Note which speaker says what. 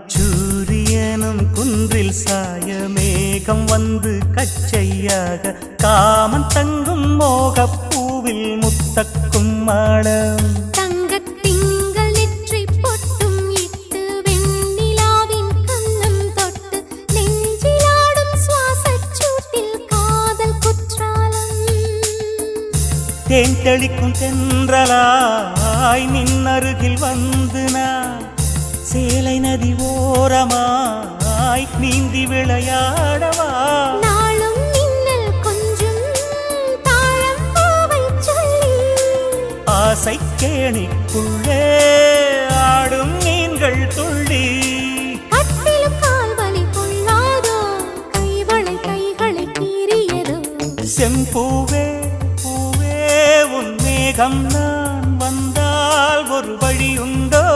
Speaker 1: அந்திச்சூரியனும் குன்றில் சாய மேகம் வந்து கச்சையாக காமன் தங்கும் மோகப்பூவில் முத்தக்கும் மாடம்
Speaker 2: தங்கத்திங்கள் நெற்றி பொட்டும் இட்டு வெண்ணிலாவின் கண்ணம் தொட்டு நெஞ்சிலாடும் சுவாசச் சூட்டில் காதல் குற்றாலம்
Speaker 1: தேன் தெளிக்கும் தென்றலாய் நின்னருகில் வந்து நான் சேலை நதி ஓரமாய் நீந்தி விளையாடவா
Speaker 2: நாளும் மின்னல் கொஞ்சம் தாழம் பூவை சொல்லி
Speaker 1: ஆசை கேணிக்குள்ளே ஆடும் மீன்கள் துள்ளி
Speaker 2: கட்டிலும் கால்வலி கொள்ளாதோ கைகளை கீறியதோ
Speaker 1: செம்பூவே பூவே உன் மேகம் நான் வந்தால் ஒரு வழி உண்டோ